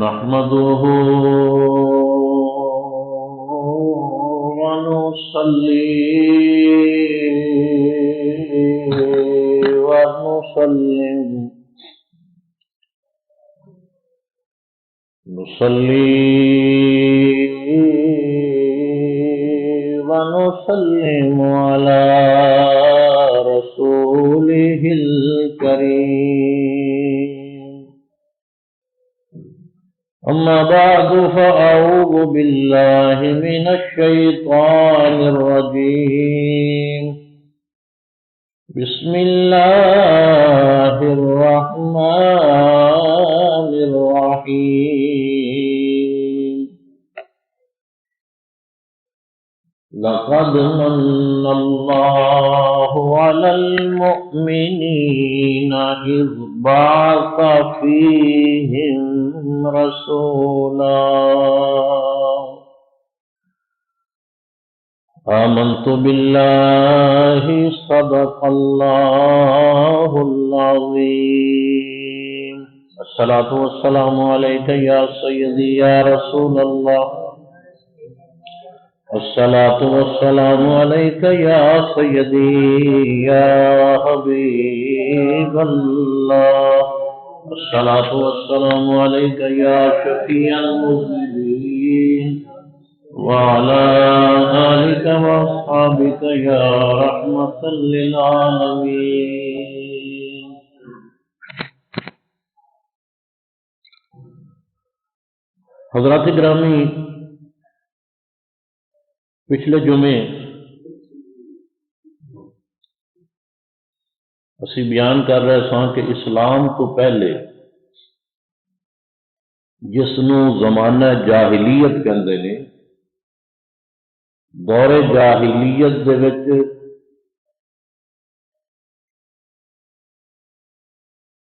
نحمده ونصلي ونسلم على رسوله الكريم. أما بعد فأعوذ بالله من الشيطان الرجيم. بسم الله الرحمن الرحيم. لقد من الله على المؤمنين إذ بعث فيهم رسولا آمنت بالله صدق الله العظيم. الصلاة والسلام عليك يا سيدي يا رسول الله. الصلاة والسلام عليك يا سيدي يا حبيب الله. الصلاة والسلام عليك يا شفيع المذنبين وعلى آلك وأصحابك يا رحمة للعالمين. حضرات گرامی، پچھلے جمعے اسی بیان کر رہے ساں کہ اسلام تو پہلے جس نو زمانہ جاہلیت کہندے نے، دور جاہلیت دے وچ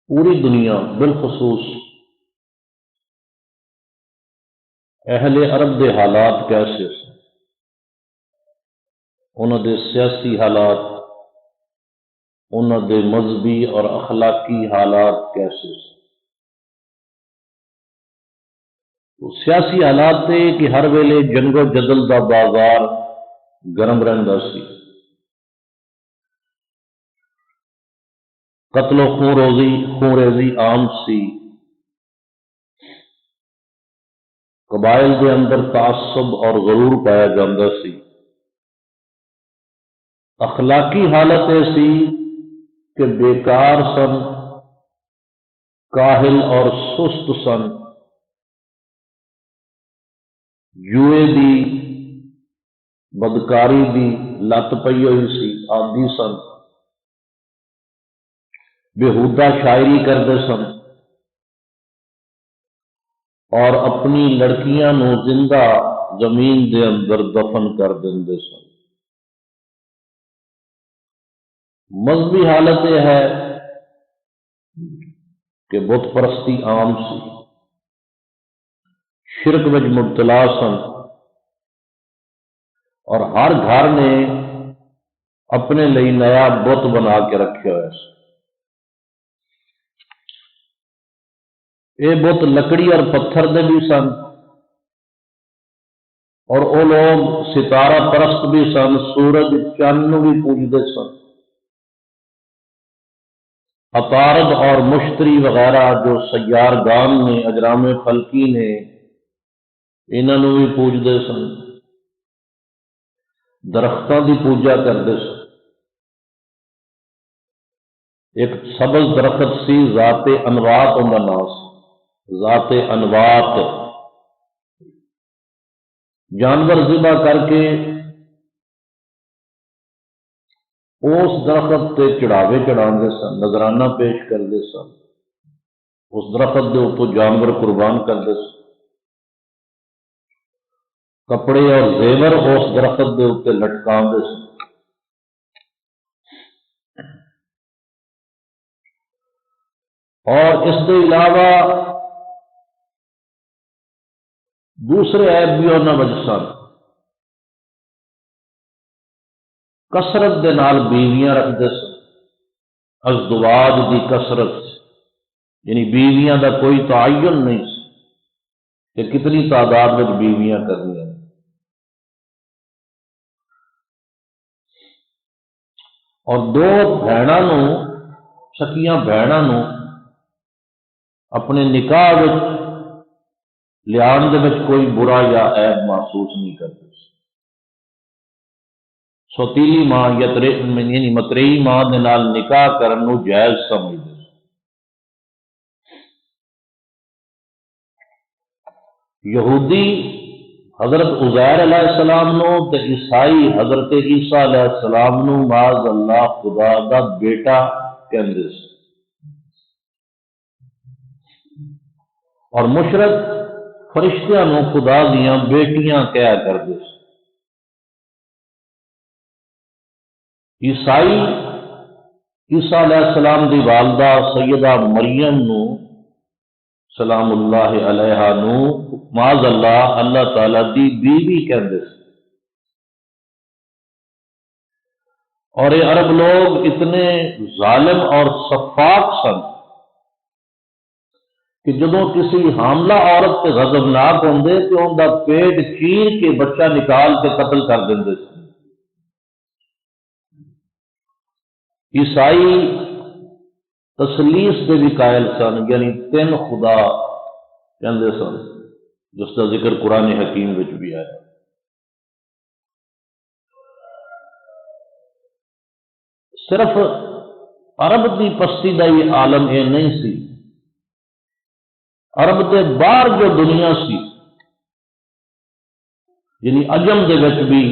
پوری دنیا بالخصوص اہل عرب دے حالات کیسے سے، انہوں دے سیاسی حالات، انہوں دے مذہبی اور اخلاقی حالات کیسے سے۔ سیاسی حالات تے کہ ہر ویلے جنگ و جدل دا بازار گرم رہندا سی، قتل و خون ریزی عام سی، قبائل دے اندر تعصب اور غرور پایا جاندا سی۔ اخلاقی حالت ایسی کہ بیکار سن، کاہل اور سست سن، جوئے دی بدکاری دی لت پئی ہوئی سی، عادی سن، بےہودہ شاعری کرتے سن اور اپنی لڑکیاں نو زندہ زمین دے اندر دفن کر دے سن۔ مذہبی حالت یہ ہے کہ بت پرستی عام سی، شرک وچ مبتلا سن، اور ہر گھر نے اپنے لئی نیا بت بنا کے رکھے ہوئے سن۔ یہ بت لکڑی اور پتھر دے بھی سن، اور وہ لوگ ستارہ پرست بھی سن، سورج چند نو بھی پوجتے سن۔ عطارد اور مشتری وغیرہ جو سیارگان نے، اجرام فلکی نے، انہوں بھی پوجتے سن، درختوں کی پوجا کرتے سن۔ ایک سبز درخت سی، ذات انوات ان کا نام سی، ذات انوات۔ جانور ذبح کر کے اس درخت تے چڑھاوے چڑھاندے سن، نذرانہ پیش کرتے سن، اس درخت دے اوپر جانور قربان کرتے سن، کپڑے اور زیور اس درخت دے اوپر لٹکاندے سن۔ اور اس کے علاوہ دوسرے عیب بھی انہاں وچ سن۔ کثرت دے نال بیویاں رکھتے سن، ازدواج دی کثرت، یعنی بیویاں دا کوئی تعین نہیں سی، کہ کتنی تعداد میں بیویاں کرنی ہیں۔ اور دو بھیناں نو، سکیاں بھیناں نو اپنے نکاح وچ لیان دے وچ کوئی برا یا عیب محسوس نہیں کرتے۔ سوتیلی ماں یعنی متریئی ماں دے نال نکاح کرن نو جائز سمجھدے۔ یہودی حضرت عزیر علیہ السلام نو تے عیسائی حضرت عیسیٰ علیہ السلام نو معاذ اللہ خدا دا بیٹا کہندے سی، اور مشرک فرشتیاں نو خدا دیاں بیٹیاں کہا کردے سی۔ عیسائی عیسیٰ علیہ السلام دی والدہ سیدہ مریم نو سلام اللہ علیہا نو معاذ اللہ اللہ تعالی دی بیوی کہندے سی۔ اور یہ عرب لوگ اتنے ظالم اور سفاک سن کہ جدوں کسی حاملہ عورت تے غضبناک ہوندے کہ ان دا پیٹ چیر کے بچہ نکال کے قتل کر دیندے سی۔ عیسائی تسلیس دے بھی قائل سن، یعنی تین خدا کہندے سن، جس کا ذکر قرآن حکیم وچ بھی آیا۔ صرف عرب دی پستی دا ہی عالم یہ نہیں سی، عرب دے باہر جو دنیا سی، یعنی عجم دے وچ بھی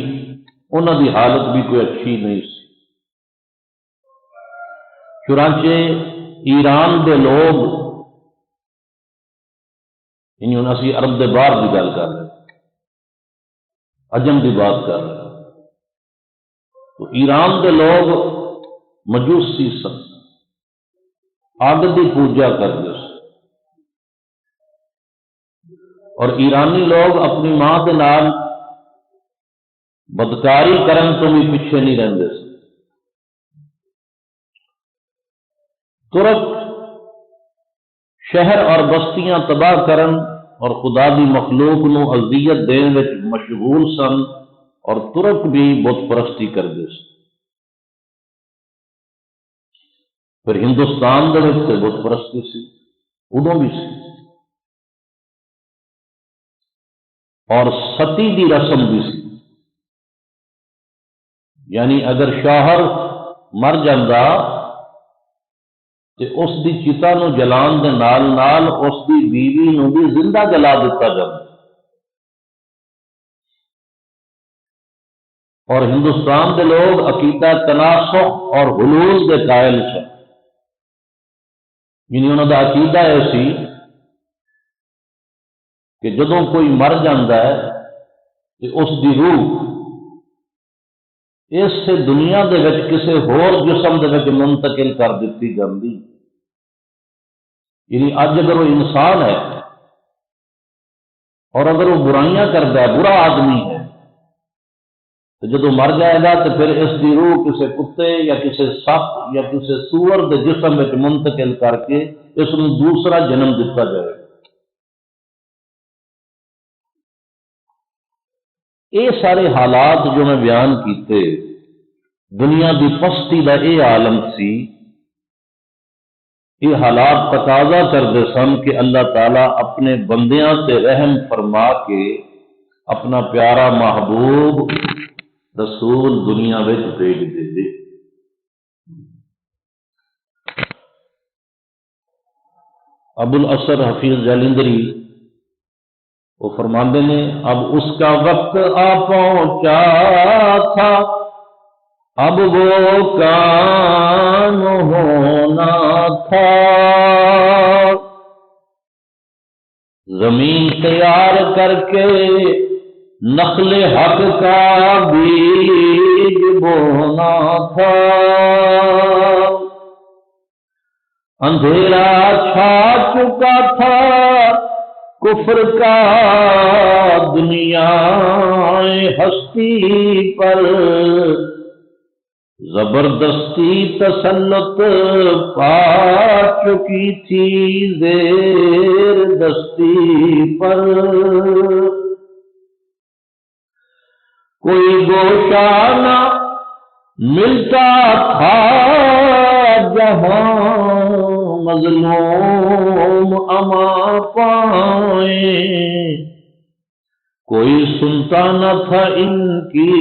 انہاں دی حالت بھی کوئی اچھی نہیں سی۔ چنانچہ ایران دے لوگ، یعنی ہن اسی عرب دے باہر کی گل کر رہے ہیں، عجم کی بات کر رہے ہیں، تو ایران دے لوگ مجوسی سن، اگ کی پوجا کرتے سن، اور ایرانی لوگ اپنی ماں کے نال بدکاری کرن تو بھی پیچھے نہیں رہتے سن۔ ترک شہر اور بستیاں تباہ کرن اور خدا دی مخلوق نو اذیت دین وچ مشغول سن، اور ترک بھی بت پرستی کرتے سن۔ پھر ہندوستان دے وچ بت پرستی سی، ادوں بھی سی، اور ستی دی رسم بھی سی، یعنی اگر شوہر مر جاندا تے اس دی چتا نو جلان دے نال نال اس دی بیوی نو بھی زندہ جلا دیتا جاتا۔ اور ہندوستان دے لوگ عقیدہ تناسخ اور حلول دے قائل ہیں، یعنی انہوں دا عقیدہ ایسی کہ جدوں کوئی مر جاندا ہے تے اس دی روح اس سے دنیا دے وچ کسے ہور جسم دے وچ منتقل کر دیتی جاندی۔ یعنی اج اگر وہ انسان ہے اور اگر وہ برائیاں کرتا ہے، برا آدمی ہے، تو جدو مر جائے گا تو پھر اس کی روح کسی کتے یا کسی سپ یا کسی سور کے جسم میں منتقل کر کے اس کو دوسرا جنم دیتا جائے گا۔ یہ سارے حالات جو میں بیان کیتے، دنیا کی پستی کا یہ عالم سی، یہ حالات تقاضا کرتے سن کہ اللہ تعالیٰ اپنے بندیاں سے رحم فرما کے اپنا پیارا محبوب رسول دنیا میں بھیج دے۔ ابو الاسر حفیظ جالندری وہ فرماندے نے، اب اس کا وقت آ پہنچا تھا، اب وہ کام ہونا تھا، زمین تیار کر کے نخل حق کا بیج بونا تھا، اندھیرا چھا چکا تھا کفر کا دنیا ہستی پر، زبردستی تسلط پا چکی تھی زیر دستی پر، کوئی گوشہ نہ ملتا تھا جہاں مظلوم اما پائیں، کوئی سنتا نہ تھا ان کی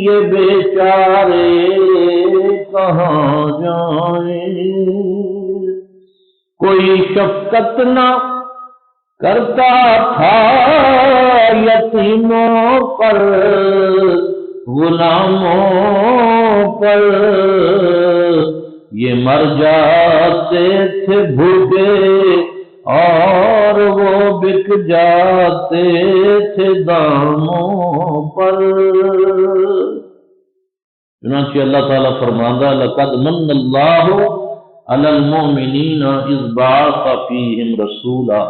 یہ بیچارے کہاں جائیں، کوئی شفقت نہ کرتا تھا یتیموں پر غلاموں پر، یہ مر جاتے تھے بھوکے اور وہ بک جاتے تھے داموں پر۔ چنانچہ اللہ تعالیٰ فرماندہ لقد من اللہ علی المؤمنین اذ بعث فیہم رسولا،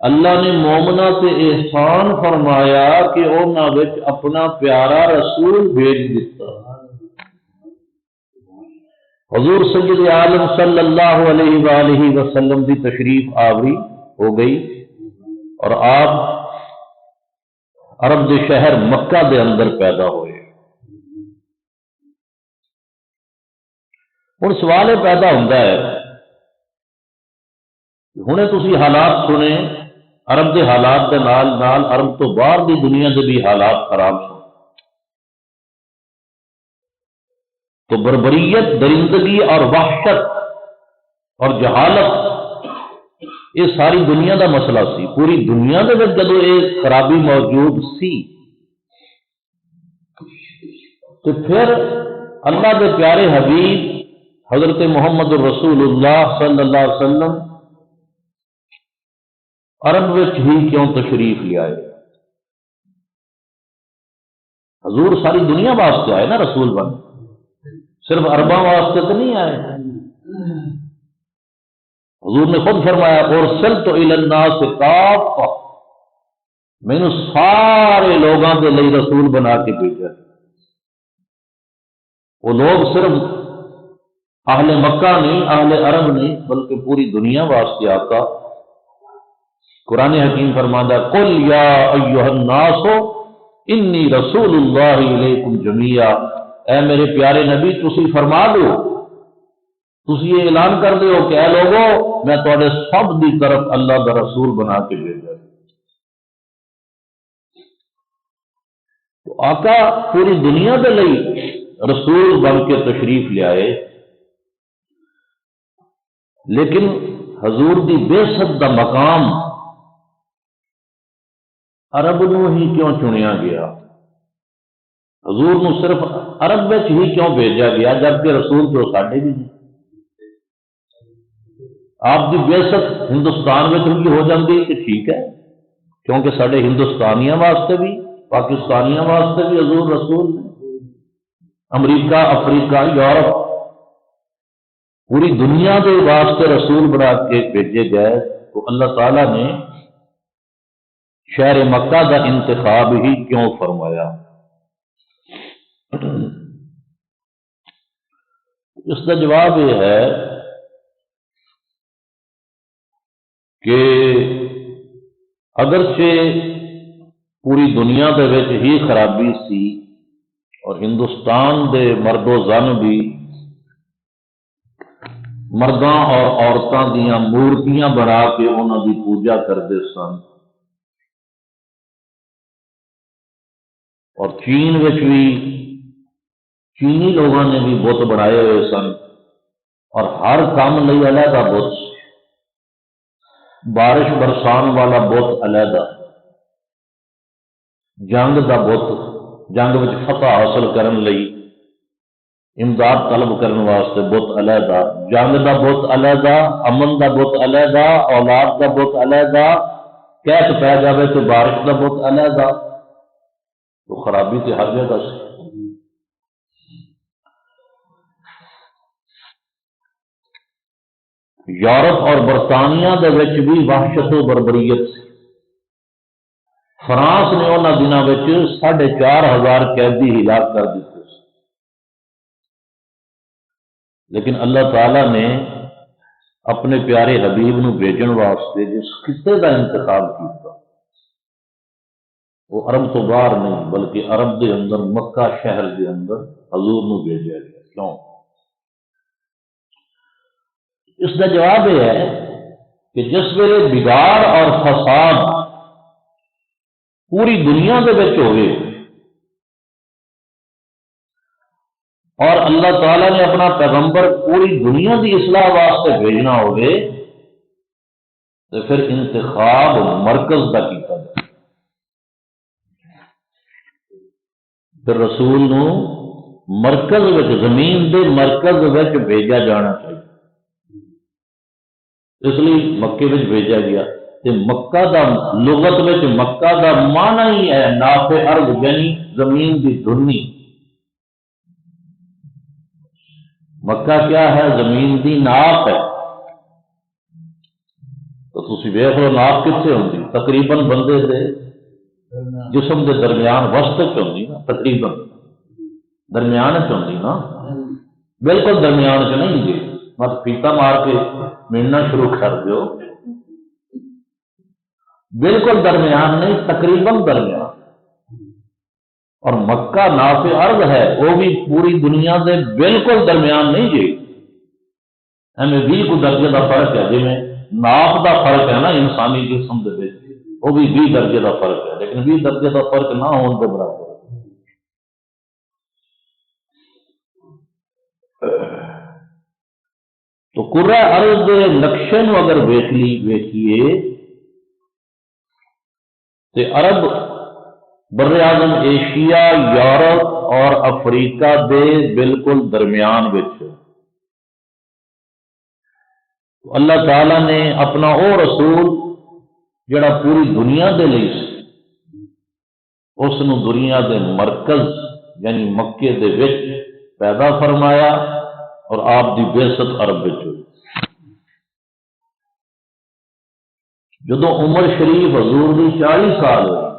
اللہ نے مومنہ سے احسان فرمایا کہ انہاں وچ اپنا پیارا رسول بھیج دیتا۔ حضور سید عالم صلی اللہ علیہ وآلہ وسلم کی تشریف آوری ہو گئی اور آپ عرب دے شہر مکہ دے اندر پیدا ہوئے۔ ہن سوال یہ پیدا ہوتا ہے، ہنے تسی حالات سنے عرب دے حالات دے نال نال عرب تو باہر دی دنیا دے بھی حالات خراب سن، تو بربریت، درندگی اور وحشت اور جہالت یہ ساری دنیا دا مسئلہ سی۔ پوری دنیا دے وچ جدوں یہ خرابی موجود سی تو پھر اللہ دے پیارے حبیب حضرت محمد رسول اللہ صلی اللہ علیہ وسلم عرب وچ ہی کیوں تشریف لے آئے؟ حضور ساری دنیا واسطے آئے نا رسول بن، صرف عرباں واسطے تو نہیں آئے۔ حضور نے خود فرمایا ارسلت الی الناس کافہ، میں نے سارے لوگوں کے لیے رسول بنا کے بھیجا۔ وہ لوگ صرف اہل مکہ نہیں، اہل عرب نہیں، بلکہ پوری دنیا واسطے آقا۔ قرآن حکیم فرماتا قل یا ایھا الناس انی رسول اللہ الیکم جمیعا، اے میرے پیارے نبی تسی فرما دو، تسی یہ اعلان کر دو کہ اے لوگو میں تواڈے سب دی طرف اللہ دا رسول بنا کے بھیجا۔ تو آقا پوری دنیا دے لئی رسول بن کے تشریف لے آئے، لیکن حضور دی بعثت دا مقام عرب نو ہی کیوں چنیا گیا؟ حضور نو صرف عرب وچ ہی کیوں بھیجا گیا جبکہ رسول تو ساڈے بھی نہیں؟ آپ کی بعثت ہندوستان میں بھی ہو جاتی کہ ٹھیک ہے، کیونکہ سارے ہندوستانیاں واسطے بھی پاکستانیاں واسطے بھی حضور رسول نے، امریکہ، افریقہ، یورپ، پوری دنیا کے واسطے رسول بنا کے بھیجے گئے۔ تو اللہ تعالیٰ نے شہر مکہ کا انتخاب ہی کیوں فرمایا؟ اس کا جواب یہ ہے کہ اگرچہ پوری دنیا دے وچ ہی خرابی سی اور ہندوستان دے مرد و زن بھی مرداں اور عورتاں دیاں مورتیاں بنا کے انہاں دی پوجا کرتے سن، اور چین وچ بھی چینی لوگوں نے بھی بت بنائے ہوئے سن، اور ہر کام لئی علیحدہ بت، بارش برسان والا بت علیحدہ، جنگ دا بت، جنگ وچ فتح حاصل کرن لئی امداد طلب کرنے واسطے بت علیحدہ، جنگ دا بت علیحدہ، امن دا بت علیحدہ، اولاد دا بت علیحدہ، قحط پی جائے تو بارش دا بت علیحدہ۔ تو خرابی تو ہر جگہ سے۔ یورپ اور برطانیہ دے وچ بھی وحشت و بربریت سی۔ فرانس نے انہاں دنوں وچ 4,500 قیدی ہلاک کر دیتے، لیکن اللہ تعالی نے اپنے پیارے حبیب نو بھیجن واسطے جس خطے کا انتخاب کیا وہ عرب تو باہر نہیں بلکہ عرب دے اندر مکہ شہر دے اندر حضور نو بھیجا گیا. کیوں؟ اس کا جواب یہ ہے کہ جس ویلے بگاڑ اور فساد پوری دنیا دے وچ ہوئے اور اللہ تعالی نے اپنا پیغمبر پوری دنیا کی اصلاح واسطے بھیجنا ہوگے تو پھر انتخاب مرکز کا کیتا جائے. پھر رسول نو مرکز وچ زمین دے مرکز وچ بھیجا جانا چاہیے. اس لیے مکے وچ بھیجا گیا. تے مکہ دا لغت وچ مکہ دا معنی ہی ہے ناف ارض یعنی زمین دی دھنی. مکہ کیا ہے؟ زمین دی ناپ ہے. تو تسی ویکھ لو ناپ کتنے ہوندی؟ تقریباً بندے دے جسم دے درمیان وسط چ ہوندی نا، تقریباً درمیان چ ہوندی نا، بالکل درمیان چ نہیں جی مت فیتا مار کے ملنا شروع کر دیو. بالکل درمیان نہیں، تقریباً درمیان. اور مکہ ناف ارض ہے وہ بھی پوری دنیا دے بالکل درمیان نہیں جی. ایویں 20 کو درجے کا فرق ہے. جی میں ناپ دا فرق ہے نا انسانی جسم دے وچ وہ بھی 20 درجے کا فرق ہے، لیکن 20 درجے کا فرق نہ ہون کے برابر. تو کرہ ارض دے نقشے نو اگر ویکھیے تے عرب بر اعظم ایشیا، یورپ اور افریقہ دے بالکل درمیان وچ. اللہ تعالی نے اپنا او رسول جڑا پوری دنیا دے لئی اس نو دنیا دے مرکز یعنی مکے دے وچ پیدا فرمایا اور آپ دی بعثت عرب وچ ہوئی. جدو عمر شریف حضور دی 40 سال ہوئی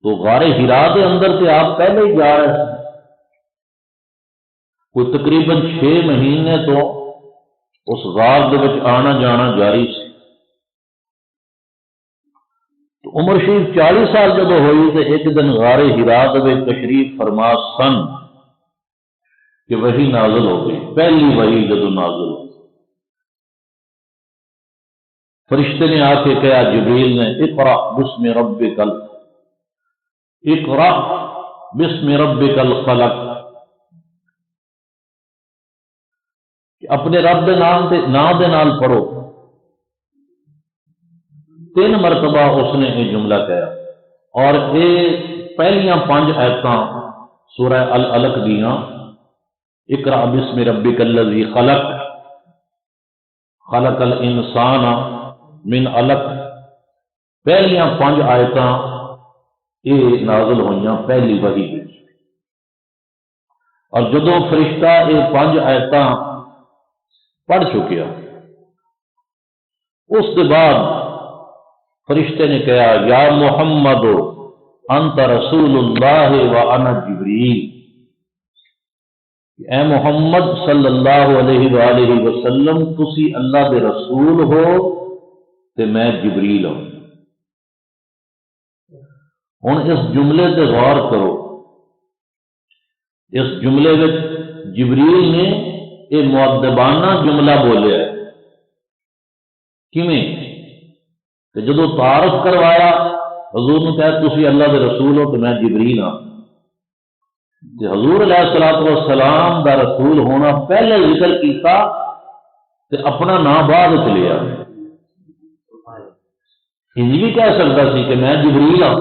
تو غار ہرا دے اندر تے آپ پہلے ہی جا رہے تھے. کوئی تقریباً 6 مہینے تو اس غار دے وچ آنا جانا جاری سی. تو عمر شریف 40 سال جدو ہوئی تو ایک دن غار ہرا دے وچ تشریف فرما سن کہ وحی نازل ہو گئی. پہلی وحی جدو نازل ہوئی فرشتے نے آ کے کہا جبریل نے اقرأ بسم ربک اقرأ بسم ربک الخلق، اپنے رب دے نام دے نال پڑھو. 3 مرتبہ اس نے یہ جملہ کہا اور یہ پہلیاں 5 آیتاں سورہ العلق دیاں اقرأ بسم ربک الذی خلق خلق الانسان من علق، پہلیاں 5 آیتاں یہ نازل ہوئیاں پہلی وحی وچ. اور جدو فرشتہ یہ 5 آیتاں پڑھ چکیا اس کے بعد فرشتے نے کہا یا محمد انت رسول اللہ و انا جبریل، اے محمد صلی اللہ علیہ وآلہ وسلم تسی اللہ دے رسول ہو تے میں جبریل ہوں. ہن اس جملے تے غور کرو. اس جملے وچ جبریل نے یہ مؤدبانہ جملہ بولیا ہے. کیویں کہ جدو تعارف کروایا حضور نے کہا تسی اللہ دے رسول ہو تو میں جبریل ہاں. حضور علیہ الصلوۃ والسلام دا رسول ہونا پہلے ذکر کیتا تے اپنا نام بعد چ لیا. انج بھی کہہ سکتا سی کہ میں جبریل ہاں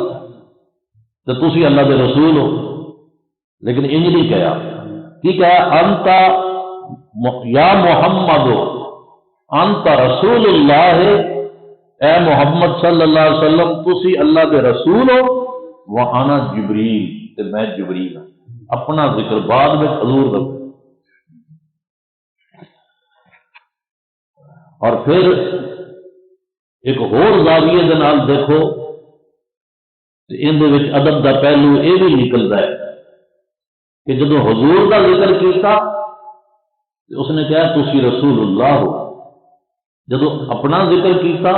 تو تسی اللہ دے رسول ہو، لیکن انج نہیں کہا. کی کہا انت یا محمد انت رسول اللہ، اے محمد صلی اللہ علیہ وسلم تسی اللہ دے رسول ہو وانا جبریل تے میں جبریل ہوں. اپنا ذکر بعد میں حضور رکھو. اور پھر ایک ہور زاویے دے نال دیکھو ان دے وچ ادب دا پہلو یہ بھی نکلتا ہے کہ جدو حضور کا ذکر کیتا تو اس نے کہا تسی رسول اللہ ہو، جدو اپنا ذکر کیتا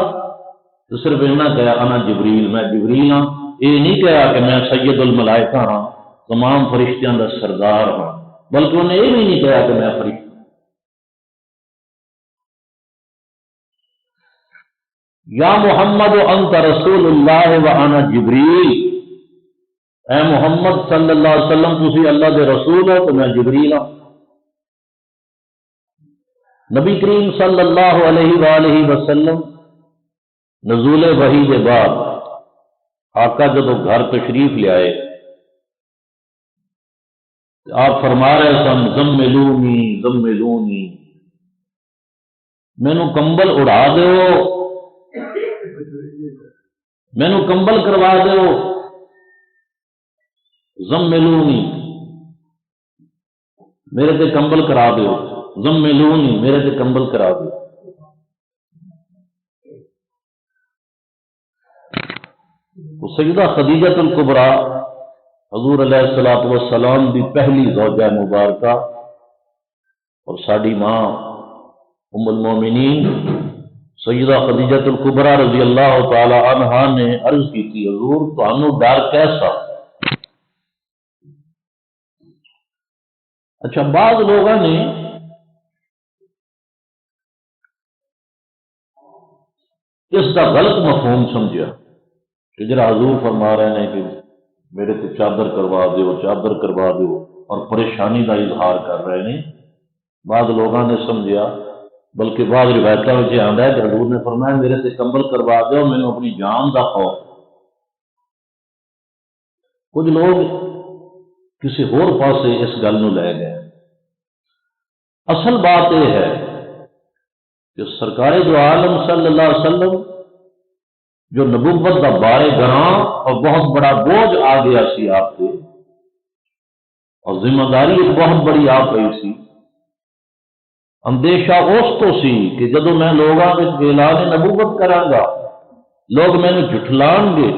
تو صرف اتنا کہا انا جبریل، میں جبریل ہاں، یہ نہیں کہا کہ میں سید الملائکہ ہاں، تمام فرشتیاں دا سردار ہاں، بلکہ انہیں یہ بھی نہیں کہا کہ میں فرشتہ۔ یا محمد انت رسول اللہ وانا جبریل، اے محمد صلی اللہ علیہ وسلم تسی اللہ دے رسول ہو تو میں جبریل ہوں۔ نبی کریم صلی اللہ علیہ وآلہ وسلم نزول وحی کے بعد آقا جب گھر تشریف لے آئے آپ فرما رہے سن زملونی زملونی، مینو کمبل اڑا دو، مینو کمبل کروا دو، زملونی میرے تے کمبل کرا دو، زملونی میرے تے کمبل کرا دو۔ تو سیدہ خدیجہ الکبریٰ حضور علیہ الصلوۃ والسلام دی پہلی زوجہ مبارکہ اور ساڈی ماں ام المومنین سیدہ خدیجہ الکبریٰ رضی اللہ تعالی عنہا نے عرض کی تھی حضور تانوں ڈر کیسا؟ اچھا بعض لوگوں نے اس کا غلط مفہوم سمجھا کہ جرا حضور فرما رہے ہیں کہ میرے کو چادر کروا دو، چادر کروا دو، اور پریشانی کا اظہار کر رہے ہیں۔ بعض لوگوں نے سمجھا، بلکہ بعض روایتوں میں آتا ہے کہ حضور نے فرمایا میرے سے کمبل کروا دو، میں نے اپنی جان کا خوف۔ کچھ لوگ کسی اور پاسے اس گل نو لے گئے۔ اصل بات یہ ہے کہ سرکار دو عالم صلی اللہ علیہ وسلم جو نبوت کا بارے گراں اور بہت بڑا بوجھ آ گیا سی آپ سے، اور ذمہ داری ایک بہت بڑی آ گئی سی۔ اندیشہ اس تو سی کہ جدو میں لوگوں میں اعلان نبوت کراں گا لوگ مینوں جھٹلان گے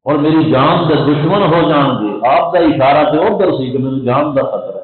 اور میری جان کے دشمن ہو جان گے۔ آپ کا اشارہ تو ادھر سی کہ میری جان کا خطرہ۔